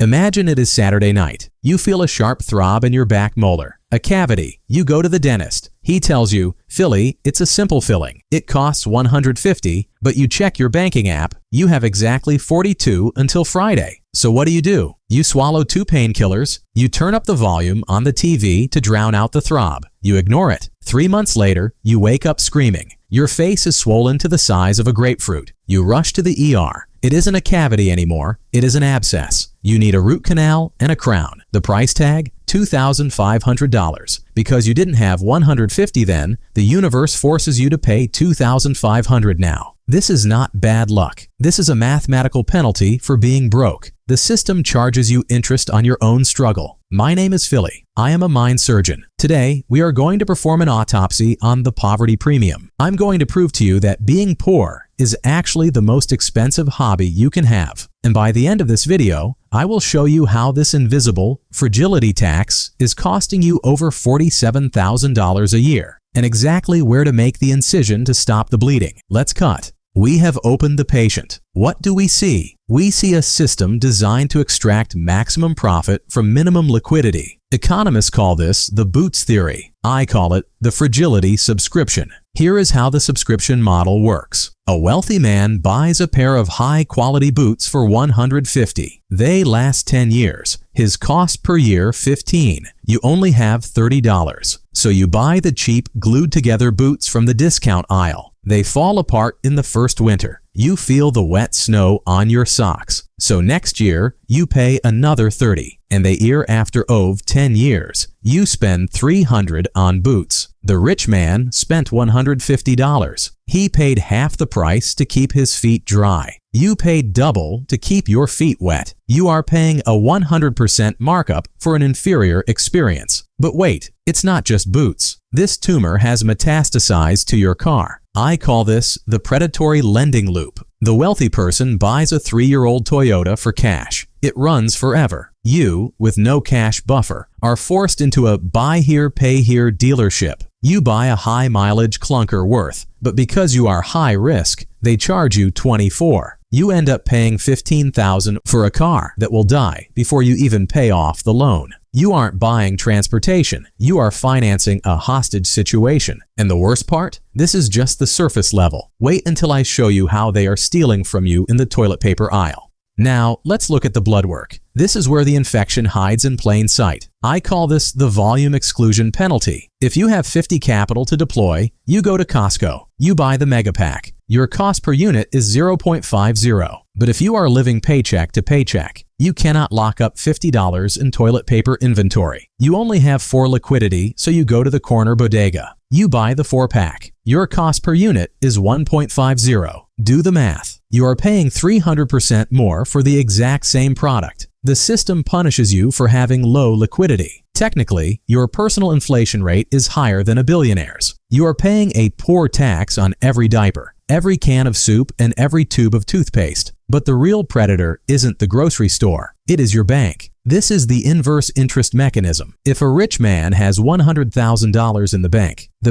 Imagine it is Saturday night. You feel a sharp throb in your back molar, a cavity. You go to the dentist. He tells you, Philly, it's a simple filling. It costs $150, but you check your banking app. You have exactly 42 until Friday. So what do? You swallow 2 painkillers. You turn up the volume on the TV to drown out the throb. You ignore it. 3 months later, you wake up screaming. Your face is swollen to the size of a grapefruit. You rush to the ER. It isn't a cavity anymore. It is an abscess. You need a root canal and a crown. The price tag? $2,500. Because you didn't have $150 then, the universe forces you to pay $2,500 now. This is not bad luck. This is a mathematical penalty for being broke. The system charges you interest on your own struggle. My name is Philly. I am a mind surgeon. Today, we are going to perform an autopsy on the poverty premium. I'm going to prove to you that being poor is actually the most expensive hobby you can have. And by the end of this video, I will show you how this invisible fragility tax is costing you over $47,000 a year and exactly where to make the incision to stop the bleeding. Let's cut. We have opened the patient. What do we see? We see a system designed to extract maximum profit from minimum liquidity. Economists call this the boots theory. I call it the fragility subscription. Here is how the subscription model works. A wealthy man buys a pair of high-quality boots for $150. They last 10 years. His cost per year, $15. You only have $30. So you buy the cheap, glued-together boots from the discount aisle. They fall apart in the first winter. You feel the wet snow on your socks. So next year, you pay another $30. And the year after of 10 years, you spend $300 on boots. The rich man spent $150. He paid half the price to keep his feet dry. You paid double to keep your feet wet. You are paying a 100% markup for an inferior experience. But wait, it's not just boots. This tumor has metastasized to your car. I call this the predatory lending loop. The wealthy person buys a 3-year-old Toyota for cash. It runs forever. You, with no cash buffer, are forced into a buy here, pay here dealership. You buy a high-mileage clunker worth, but because you are high risk, they charge you $24. You end up paying $15,000 for a car that will die before you even pay off the loan. You aren't buying transportation. You are financing a hostage situation. And the worst part? This is just the surface level. Wait until I show you how they are stealing from you in the toilet paper aisle. Now, let's look at the blood work. This is where the infection hides in plain sight. I call this the volume exclusion penalty. If you have 50 capital to deploy, you go to Costco. You buy the mega pack. Your cost per unit is 0.50. But if you are living paycheck to paycheck, you cannot lock up $50 in toilet paper inventory. You only have 4 liquidity, so you go to the corner bodega. You buy the 4-pack. Your cost per unit is 1.50. Do the math. You are paying 300% more for the exact same product. The system punishes you for having low liquidity. Technically, your personal inflation rate is higher than a billionaire's. You are paying a poor tax on every diaper, every can of soup, and every tube of toothpaste. But the real predator isn't the grocery store. It is your bank. This is the inverse interest mechanism. If a rich man has $100,000 in the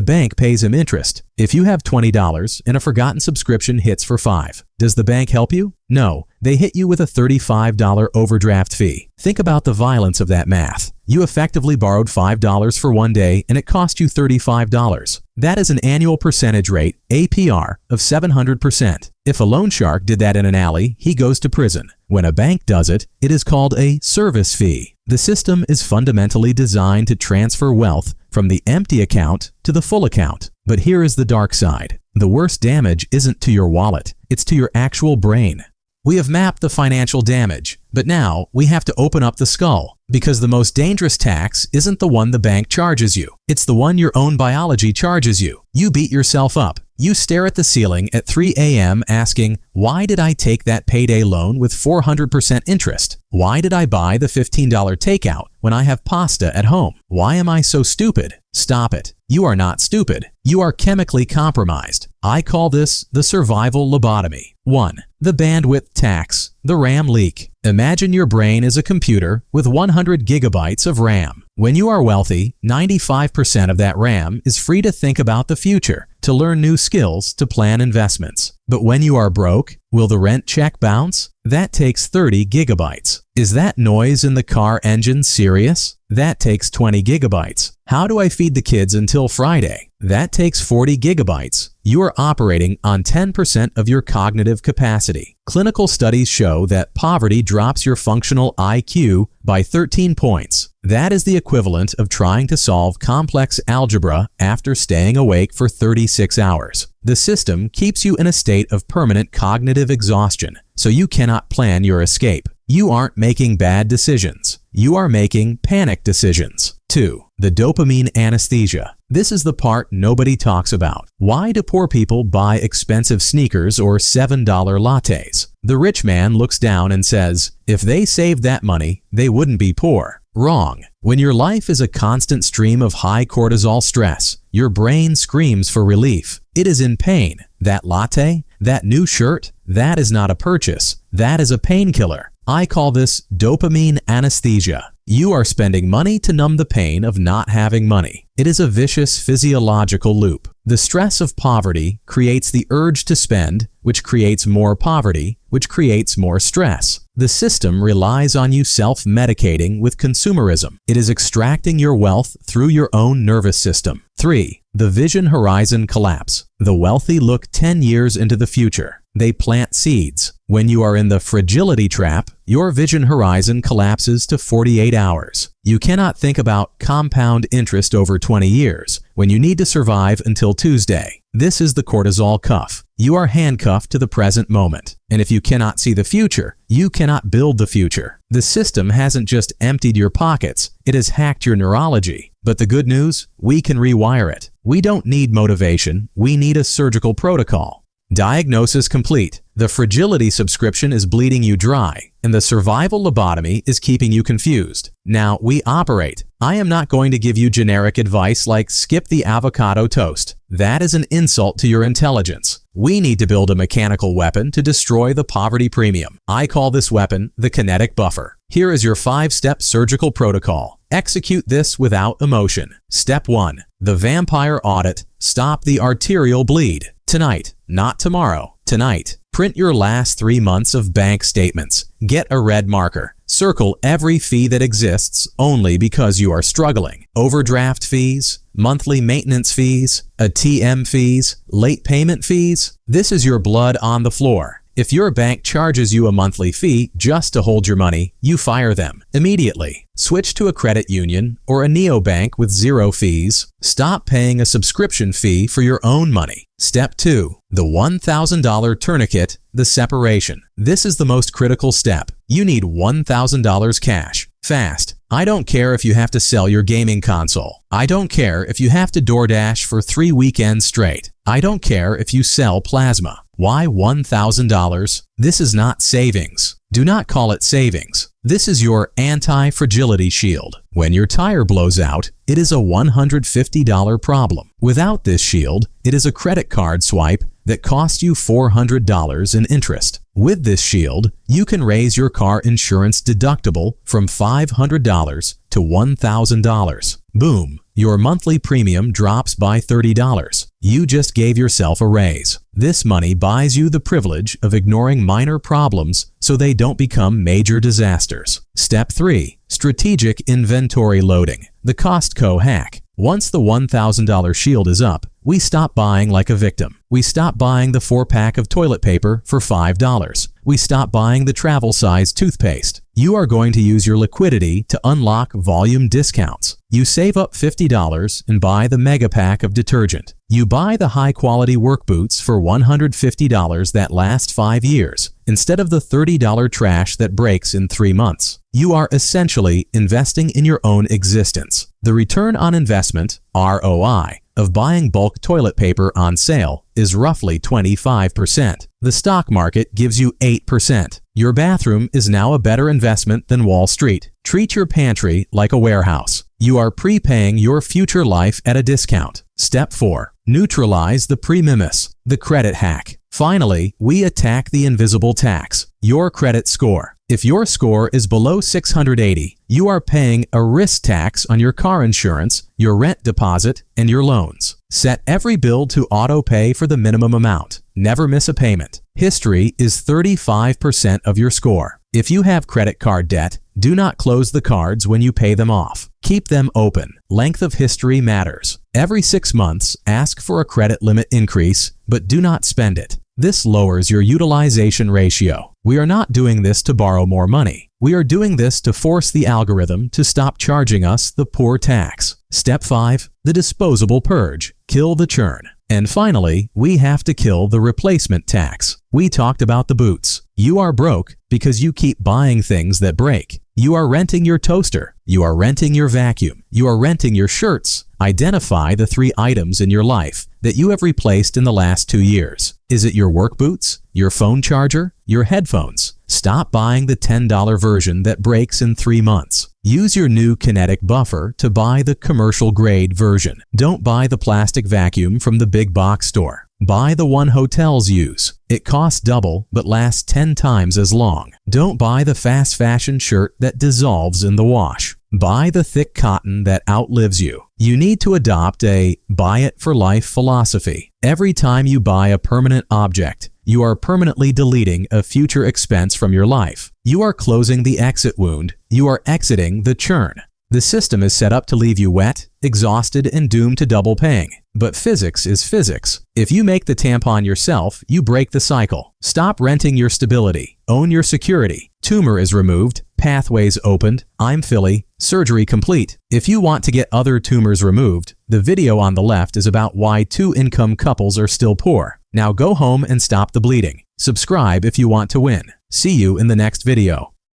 bank pays him interest. If you have $20 and a forgotten subscription hits for $5, does the bank help you? No, they hit you with a $35 overdraft fee. Think about the violence of that math. You effectively borrowed $5 for one day and it cost you $35. That is an annual percentage rate, APR, of 700%. If a loan shark did that in an alley, he goes to prison. When a bank does it, it is called a service fee. The system is fundamentally designed to transfer wealth from the empty account to the full account. But here is the dark side. The worst damage isn't to your wallet, it's to your actual brain. We have mapped the financial damage, but now we have to open up the skull, because the most dangerous tax isn't the one the bank charges you. It's the one your own biology charges you. You beat yourself up. You stare at the ceiling at 3 a.m. asking, why did I take that payday loan with 400% interest? Why did I buy the $15 takeout when I have pasta at home? Why am I so stupid? Stop it. You are not stupid. You are chemically compromised. I call this the survival lobotomy. 1. The bandwidth tax, the RAM leak. Imagine your brain is a computer with 100 gigabytes of RAM. When you are wealthy, 95% of that RAM is free to think about the future, to learn new skills, to plan investments. But when you are broke, will the rent check bounce? That takes 30 gigabytes. Is that noise in the car engine serious? That takes 20 gigabytes. How do I feed the kids until Friday? That takes 40 gigabytes. You are operating on 10% of your cognitive capacity. Clinical studies show that poverty drops your functional IQ by 13 points. That is the equivalent of trying to solve complex algebra after staying awake for 36 hours. The system keeps you in a state of permanent cognitive exhaustion, so you cannot plan your escape. You aren't making bad decisions. You are making panic decisions. 2. The dopamine anesthesia. This is the part nobody talks about. Why do poor people buy expensive sneakers or $7 lattes? The rich man looks down and says, if they saved that money, they wouldn't be poor. Wrong. When your life is a constant stream of high cortisol stress, your brain screams for relief. It is in pain. That latte, that new shirt, that is not a purchase. That is a painkiller. I call this dopamine anesthesia. You are spending money to numb the pain of not having money. It is a vicious physiological loop. The stress of poverty creates the urge to spend, which creates more poverty, which creates more stress. The system relies on you self-medicating with consumerism. It is extracting your wealth through your own nervous system. 3. The vision horizon collapse. The wealthy look 10 years into the future. They plant seeds. When you are in the fragility trap, your vision horizon collapses to 48 hours. You cannot think about compound interest over 20 years when you need to survive until Tuesday. This is the cortisol cuff. You are handcuffed to the present moment. And if you cannot see the future, you cannot build the future. The system hasn't just emptied your pockets, it has hacked your neurology. But the good news, we can rewire it. We don't need motivation, we need a surgical protocol. Diagnosis complete. The Fragility Subscription is bleeding you dry, and the survival lobotomy is keeping you confused. Now, we operate. I am not going to give you generic advice like skip the avocado toast. That is an insult to your intelligence. We need to build a mechanical weapon to destroy the poverty premium. I call this weapon the kinetic buffer. Here is your 5-step surgical protocol. Execute this without emotion. Step 1. The vampire audit. Stop the arterial bleed. Tonight, not tomorrow. Tonight. Print your last 3 months of bank statements. Get a red marker. Circle every fee that exists only because you are struggling. Overdraft fees, monthly maintenance fees, ATM fees, late payment fees. This is your blood on the floor. If your bank charges you a monthly fee just to hold your money, you fire them immediately. Switch to a credit union or a neobank with 0 fees. Stop paying a subscription fee for your own money. Step 2. The $1,000 tourniquet, the separation. This is the most critical step. You need $1,000 cash. Fast. I don't care if you have to sell your gaming console. I don't care if you have to DoorDash for 3 weekends straight. I don't care if you sell plasma. Why $1,000? This is not savings. Do not call it savings. This is your anti-fragility shield. When your tire blows out, it is a $150 problem. Without this shield, it is a credit card swipe that costs you $400 in interest. With this shield, you can raise your car insurance deductible from $500 to $1,000. Boom! Your monthly premium drops by $30. You just gave yourself a raise. This money buys you the privilege of ignoring minor problems so they don't become major disasters. Step 3. Strategic inventory loading. The Costco hack. Once the $1,000 shield is up, we stop buying like a victim. We stop buying the 4-pack of toilet paper for $5. We stop buying the travel-size toothpaste. You are going to use your liquidity to unlock volume discounts. You save up $50 and buy the mega pack of detergent. You buy the high-quality work boots for $150 that last 5 years, instead of the $30 trash that breaks in 3 months. You are essentially investing in your own existence. The return on investment, ROI, of buying bulk toilet paper on sale is roughly 25%. The stock market gives you 8%. Your bathroom is now a better investment than Wall Street. Treat your pantry like a warehouse. You are prepaying your future life at a discount. Step 4. Neutralize the premimus, the credit hack. Finally, we attack the invisible tax, your credit score. If your score is below 680, you are paying a risk tax on your car insurance, your rent deposit, and your loans. Set every bill to auto pay for the minimum amount. Never miss a payment. History is 35% of your score. If you have credit card debt, do not close the cards when you pay them off. Keep them open. Length of history matters. Every 6 months, ask for a credit limit increase, but do not spend it. This lowers your utilization ratio. We are not doing this to borrow more money. We are doing this to force the algorithm to stop charging us the poor tax. Step 5. The disposable purge. Kill the churn. And finally, we have to kill the replacement tax. We talked about the boots. You are broke because you keep buying things that break. You are renting your toaster. You are renting your vacuum. You are renting your shirts. Identify the 3 items in your life that you have replaced in the last 2 years. Is it your work boots, your phone charger, your headphones? Stop buying the $10 version that breaks in 3 months. Use your new kinetic buffer to buy the commercial grade version. Don't buy the plastic vacuum from the big box store. Buy the one hotels use. It costs double but lasts 10 times as long. Don't buy the fast fashion shirt that dissolves in the wash. Buy the thick cotton that outlives you. You need to adopt a buy it for life philosophy. Every time you buy a permanent object, you are permanently deleting a future expense from your life. You are closing the exit wound. You are exiting the churn. The system is set up to leave you wet, exhausted, and doomed to double paying. But physics is physics. If you make the tampon yourself, you break the cycle. Stop renting your stability. Own your security. Tumor is removed. Pathways opened. I'm Philly. Surgery complete. If you want to get other tumors removed, the video on the left is about why 2-income couples are still poor. Now go home and stop the bleeding. Subscribe if you want to win. See you in the next video.